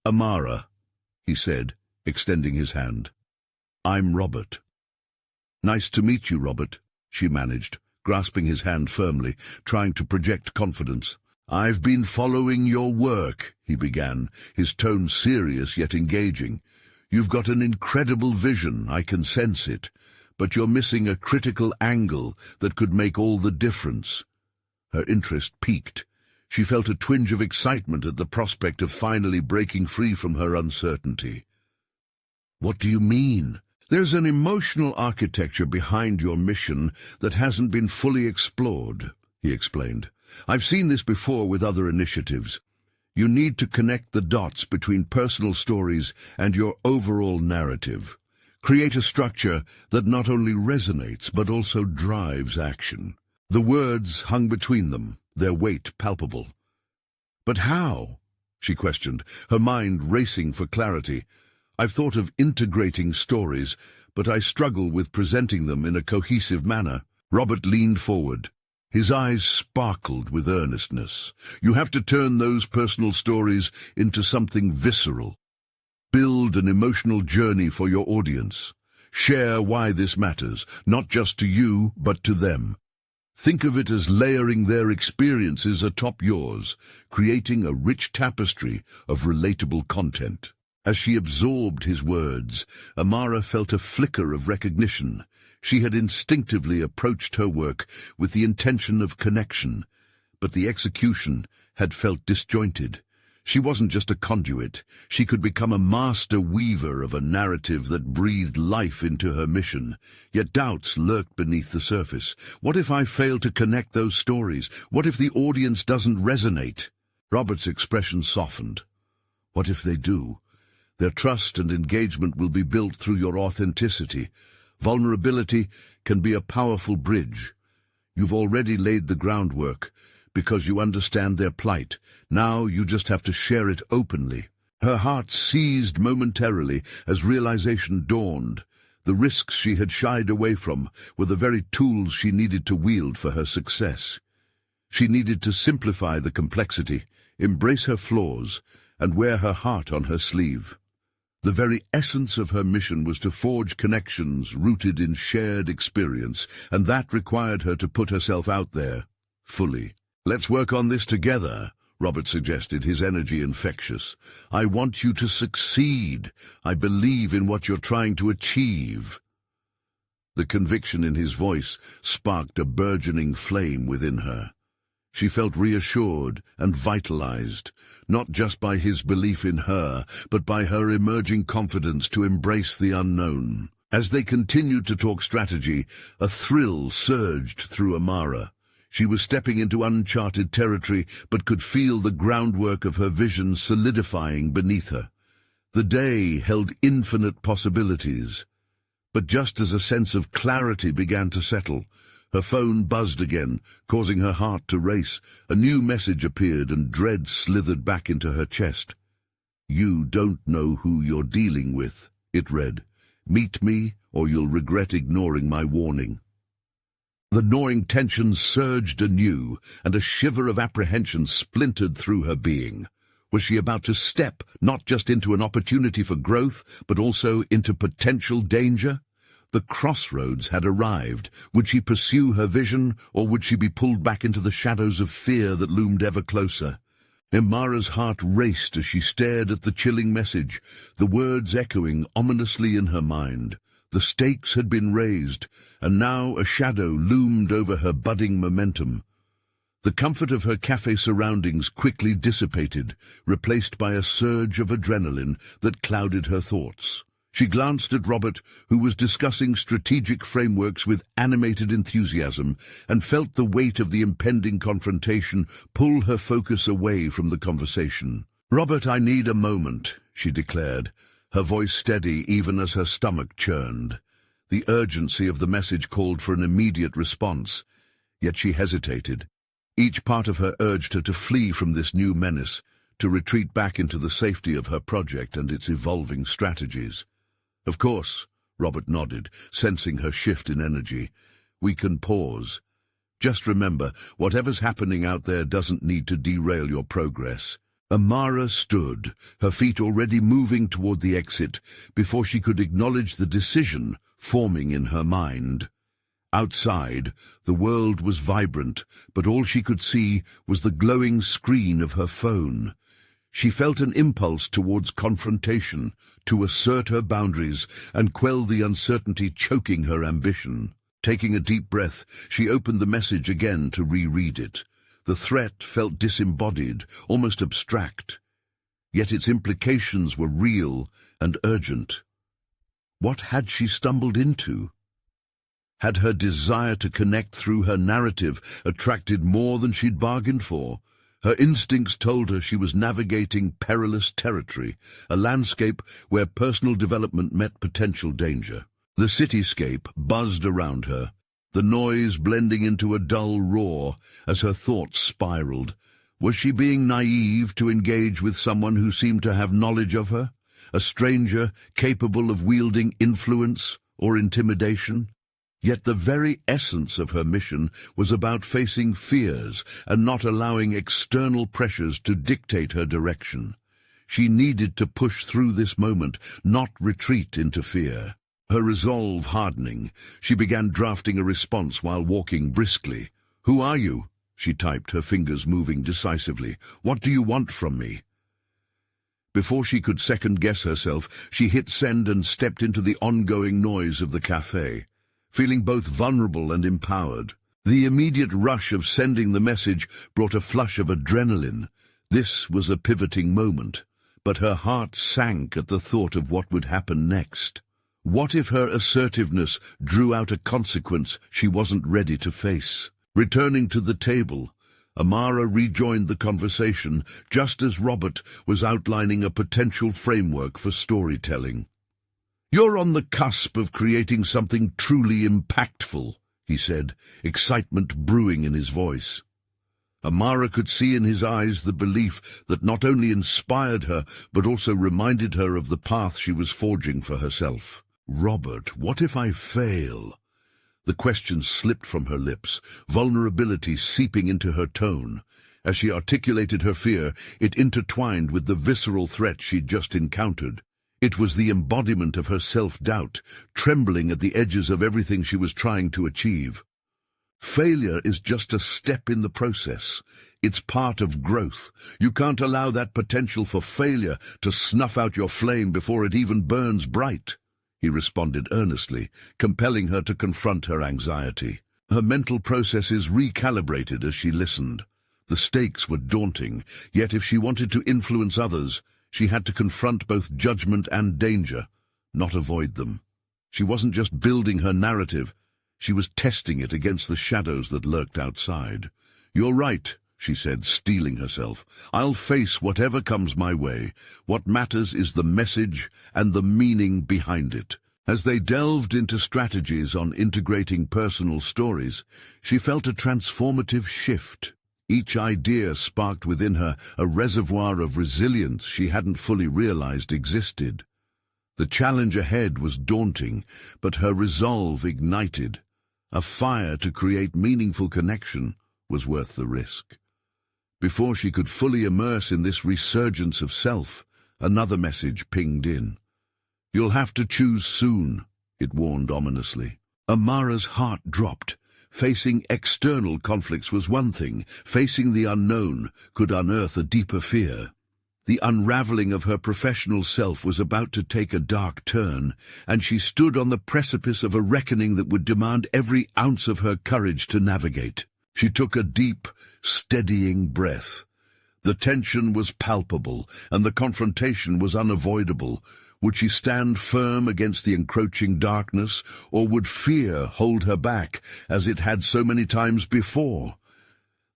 "Amara," he said, extending his hand. "I'm Robert." "Nice to meet you, Robert," she managed, grasping his hand firmly, trying to project confidence. "I've been following your work," he began, his tone serious yet engaging. "You've got an incredible vision, I can sense it, but you're missing a critical angle that could make all the difference." Her interest piqued. She felt a twinge of excitement at the prospect of finally breaking free from her uncertainty. "What do you mean?" "There's an emotional architecture behind your mission that hasn't been fully explored," he explained. "I've seen this before with other initiatives. You need to connect the dots between personal stories and your overall narrative. Create a structure that not only resonates but also drives action." The words hung between them, their weight palpable. "But how?" she questioned, her mind racing for clarity. "I've thought of integrating stories, but I struggle with presenting them in a cohesive manner." Robert leaned forward. His eyes sparkled with earnestness. "You have to turn those personal stories into something visceral. Build an emotional journey for your audience. Share why this matters, not just to you, but to them. Think of it as layering their experiences atop yours, creating a rich tapestry of relatable content." As she absorbed his words, Amara felt a flicker of recognition. She had instinctively approached her work with the intention of connection, but the execution had felt disjointed. She wasn't just a conduit. She could become a master weaver of a narrative that breathed life into her mission. Yet doubts lurked beneath the surface. What if I fail to connect those stories? What if the audience doesn't resonate? Robert's expression softened. What if they do? Their trust and engagement will be built through your authenticity. Vulnerability can be a powerful bridge. You've already laid the groundwork, because you understand their plight. Now you just have to share it openly. Her heart seized momentarily as realization dawned. The risks she had shied away from were the very tools she needed to wield for her success. She needed to simplify the complexity, embrace her flaws, and wear her heart on her sleeve. The very essence of her mission was to forge connections rooted in shared experience, and that required her to put herself out there, fully. "Let's work on this together," Robert suggested, his energy infectious. "I want you to succeed. I believe in what you're trying to achieve." The conviction in his voice sparked a burgeoning flame within her. She felt reassured and vitalized, not just by his belief in her, but by her emerging confidence to embrace the unknown. As they continued to talk strategy, a thrill surged through Amara. She was stepping into uncharted territory, but could feel the groundwork of her vision solidifying beneath her. The day held infinite possibilities. But just as a sense of clarity began to settle, her phone buzzed again, causing her heart to race. A new message appeared and dread slithered back into her chest. "You don't know who you're dealing with," it read. "Meet me, or you'll regret ignoring my warning." The gnawing tension surged anew, and a shiver of apprehension splintered through her being. Was she about to step not just into an opportunity for growth, but also into potential danger? The crossroads had arrived. Would she pursue her vision, or would she be pulled back into the shadows of fear that loomed ever closer? Amara's heart raced as she stared at the chilling message, the words echoing ominously in her mind. The stakes had been raised, and now a shadow loomed over her budding momentum. The comfort of her cafe surroundings quickly dissipated, replaced by a surge of adrenaline that clouded her thoughts. She glanced at Robert, who was discussing strategic frameworks with animated enthusiasm, and felt the weight of the impending confrontation pull her focus away from the conversation. "Robert, I need a moment," she declared, her voice steady even as her stomach churned. The urgency of the message called for an immediate response, yet she hesitated. Each part of her urged her to flee from this new menace, to retreat back into the safety of her project and its evolving strategies. "Of course," Robert nodded, sensing her shift in energy. "We can pause. Just remember, whatever's happening out there doesn't need to derail your progress." Amara stood, her feet already moving toward the exit, before she could acknowledge the decision forming in her mind. Outside, the world was vibrant, but all she could see was the glowing screen of her phone. She felt an impulse towards confrontation, to assert her boundaries and quell the uncertainty choking her ambition. Taking a deep breath, she opened the message again to reread it. The threat felt disembodied, almost abstract, yet its implications were real and urgent. What had she stumbled into? Had her desire to connect through her narrative attracted more than she'd bargained for? Her instincts told her she was navigating perilous territory, a landscape where personal development met potential danger. The cityscape buzzed around her, the noise blending into a dull roar as her thoughts spiraled. Was she being naive to engage with someone who seemed to have knowledge of her? A stranger capable of wielding influence or intimidation? Yet the very essence of her mission was about facing fears and not allowing external pressures to dictate her direction. She needed to push through this moment, not retreat into fear. Her resolve hardening, she began drafting a response while walking briskly. "Who are you?" she typed, her fingers moving decisively. "What do you want from me?" Before she could second-guess herself, she hit send and stepped into the ongoing noise of the cafe, feeling both vulnerable and empowered. The immediate rush of sending the message brought a flush of adrenaline, This was a pivoting moment, but her heart sank at the thought of what would happen next. What if her assertiveness drew out a consequence she wasn't ready to face? Returning to the table, Amara rejoined the conversation just as Robert was outlining a potential framework for storytelling. "You're on the cusp of creating something truly impactful," he said, excitement brewing in his voice. Amara could see in his eyes the belief that not only inspired her, but also reminded her of the path she was forging for herself. "Robert, what if I fail?" The question slipped from her lips, vulnerability seeping into her tone. As she articulated her fear, it intertwined with the visceral threat she'd just encountered. It was the embodiment of her self-doubt, trembling at the edges of everything she was trying to achieve. Failure is just a step in the process. It's part of growth. You can't allow that potential for failure to snuff out your flame before it even burns bright, he responded earnestly, compelling her to confront her anxiety. Her mental processes recalibrated as she listened. The stakes were daunting, yet if she wanted to influence others, she had to confront both judgment and danger, not avoid them. She wasn't just building her narrative, she was testing it against the shadows that lurked outside. "You're right," she said, steeling herself. "I'll face whatever comes my way. What matters is the message and the meaning behind it." As they delved into strategies on integrating personal stories, she felt a transformative shift. Each idea sparked within her a reservoir of resilience she hadn't fully realized existed. The challenge ahead was daunting, but her resolve ignited. A fire to create meaningful connection was worth the risk. Before she could fully immerse in this resurgence of self, another message pinged in. "You'll have to choose soon," it warned ominously. Amara's heart dropped. Facing external conflicts was one thing. Facing the unknown could unearth a deeper fear. The unraveling of her professional self was about to take a dark turn, and she stood on the precipice of a reckoning that would demand every ounce of her courage to navigate. She took a deep, steadying breath. The tension was palpable, and the confrontation was unavoidable. Would she stand firm against the encroaching darkness, or would fear hold her back, as it had so many times before?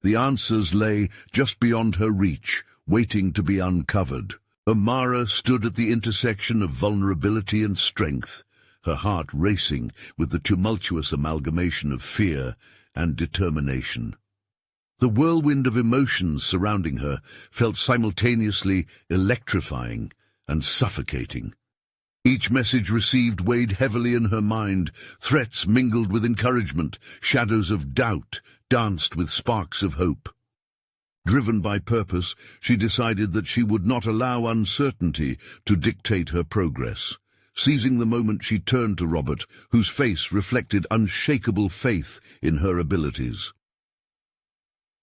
The answers lay just beyond her reach, waiting to be uncovered. Amara stood at the intersection of vulnerability and strength, her heart racing with the tumultuous amalgamation of fear and determination. The whirlwind of emotions surrounding her felt simultaneously electrifying and suffocating. Each message received weighed heavily in her mind. Threats mingled with encouragement, shadows of doubt danced with sparks of hope. Driven by purpose, she decided that she would not allow uncertainty to dictate her progress. Seizing the moment, she turned to Robert, whose face reflected unshakable faith in her abilities.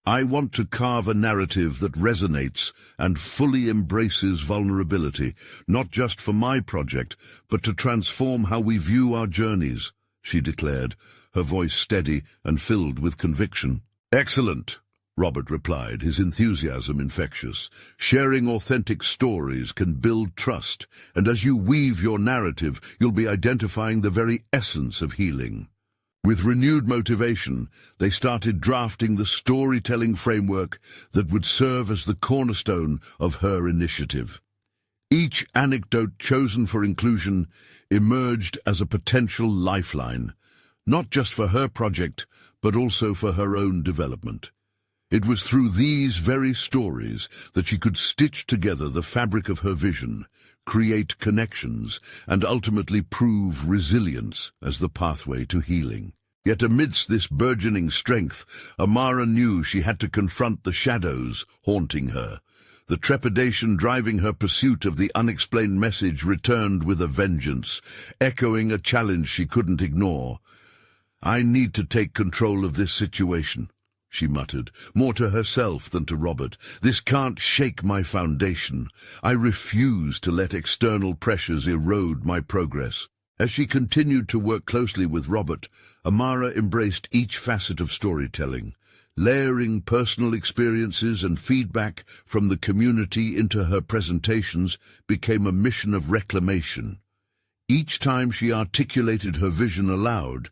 "I want to carve a narrative that resonates and fully embraces vulnerability, not just for my project, but to transform how we view our journeys," she declared, her voice steady and filled with conviction. "Excellent," Robert replied, his enthusiasm infectious. "Sharing authentic stories can build trust, and as you weave your narrative, you'll be identifying the very essence of healing." With renewed motivation, they started drafting the storytelling framework that would serve as the cornerstone of her initiative. Each anecdote chosen for inclusion emerged as a potential lifeline, not just for her project, but also for her own development. It was through these very stories that she could stitch together the fabric of her vision, create connections, and ultimately prove resilience as the pathway to healing. Yet amidst this burgeoning strength, Amara knew she had to confront the shadows haunting her. The trepidation driving her pursuit of the unexplained message returned with a vengeance, echoing a challenge she couldn't ignore. "I need to take control of this situation," she muttered, more to herself than to Robert. "This can't shake my foundation. I refuse to let external pressures erode my progress." As she continued to work closely with Robert, Amara embraced each facet of storytelling, layering personal experiences and feedback from the community into her presentations became a mission of reclamation. Each time she articulated her vision aloud,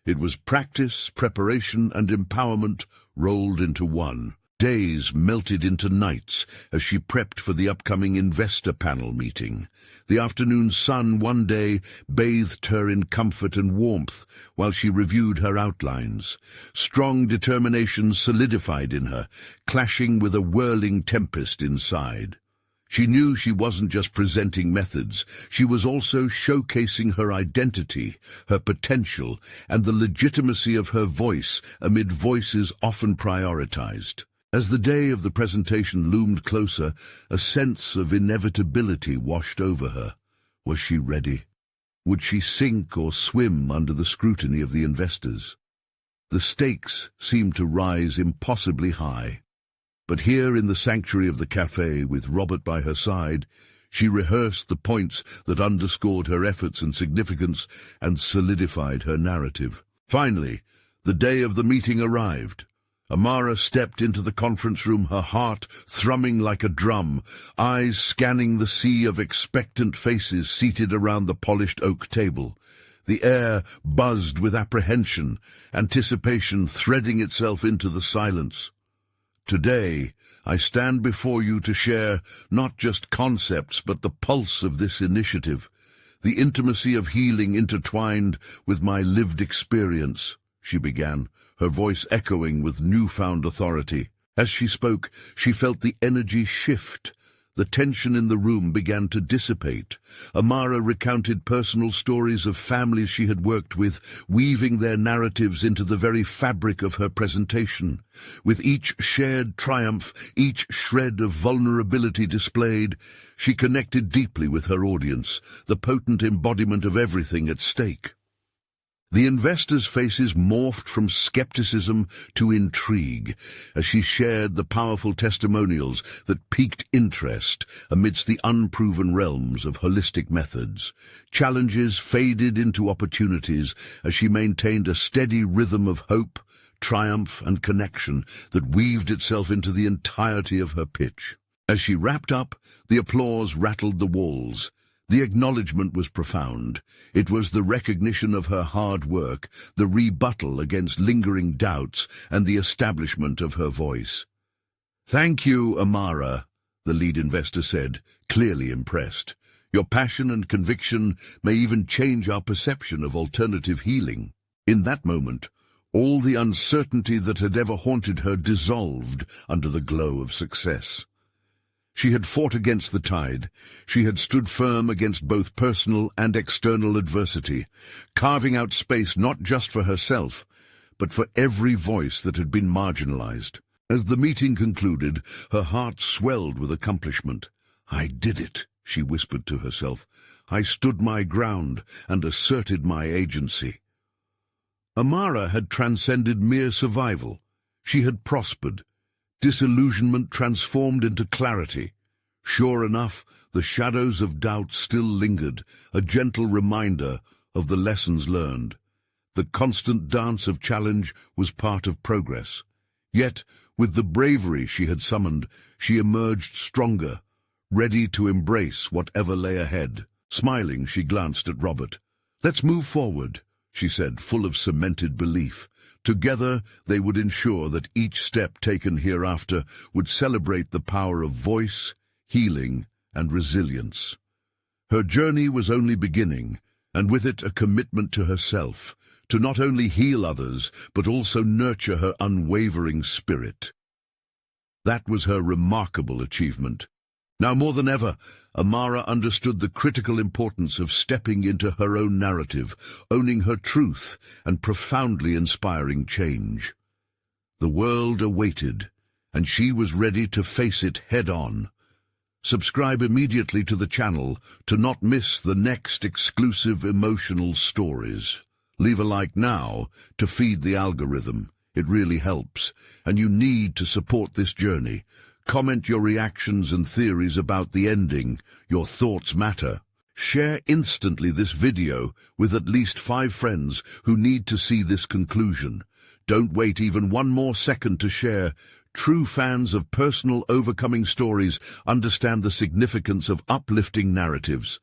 it was practice, preparation, and empowerment rolled into one. Days melted into nights as she prepped for the upcoming investor panel meeting. The afternoon sun one day bathed her in comfort and warmth while she reviewed her outlines. Strong determination solidified in her, clashing with a whirling tempest inside. She knew she wasn't just presenting methods, she was also showcasing her identity, her potential, and the legitimacy of her voice amid voices often prioritized. As the day of the presentation loomed closer, a sense of inevitability washed over her. Was she ready? Would she sink or swim under the scrutiny of the investors? The stakes seemed to rise impossibly high. But here in the sanctuary of the cafe, with Robert by her side, she rehearsed the points that underscored her efforts and significance and solidified her narrative. Finally, the day of the meeting arrived. Amara stepped into the conference room, her heart thrumming like a drum, eyes scanning the sea of expectant faces seated around the polished oak table. The air buzzed with apprehension, anticipation threading itself into the silence. Today, I stand before you to share not just concepts but the pulse of this initiative, the intimacy of healing intertwined with my lived experience, she began, her voice echoing with newfound authority. As she spoke, she felt the energy shift. The tension in the room began to dissipate. Amara recounted personal stories of families she had worked with, weaving their narratives into the very fabric of her presentation. With each shared triumph, each shred of vulnerability displayed, she connected deeply with her audience, the potent embodiment of everything at stake. The investors' faces morphed from skepticism to intrigue as she shared the powerful testimonials that piqued interest amidst the unproven realms of holistic methods. Challenges faded into opportunities as she maintained a steady rhythm of hope, triumph, and connection that weaved itself into the entirety of her pitch. As she wrapped up, the applause rattled the walls. The acknowledgement was profound. It was the recognition of her hard work, the rebuttal against lingering doubts, and the establishment of her voice. "Thank you, Amara," the lead investor said, clearly impressed. "Your passion and conviction may even change our perception of alternative healing." In that moment, all the uncertainty that had ever haunted her dissolved under the glow of success. She had fought against the tide. She had stood firm against both personal and external adversity, carving out space not just for herself, but for every voice that had been marginalized. As the meeting concluded, her heart swelled with accomplishment. "I did it," she whispered to herself. "I stood my ground and asserted my agency." Amara had transcended mere survival. She had prospered. Disillusionment transformed into clarity. Sure enough, the shadows of doubt still lingered, a gentle reminder of the lessons learned. The constant dance of challenge was part of progress. Yet, with the bravery she had summoned, she emerged stronger, ready to embrace whatever lay ahead. Smiling, she glanced at Robert. "Let's move forward," she said, full of cemented belief. Together, they would ensure that each step taken hereafter would celebrate the power of voice, healing, and resilience. Her journey was only beginning, and with it a commitment to herself, to not only heal others, but also nurture her unwavering spirit. That was her remarkable achievement. Now more than ever, Amara understood the critical importance of stepping into her own narrative, owning her truth, and profoundly inspiring change. The world awaited, and she was ready to face it head-on. Subscribe immediately to the channel to not miss the next exclusive emotional stories. Leave a like now to feed the algorithm. It really helps, and you need to support this journey. Comment your reactions and theories about the ending. Your thoughts matter. Share instantly this video with at least 5 friends who need to see this conclusion. Don't wait even one more second to share. True fans of personal overcoming stories understand the significance of uplifting narratives.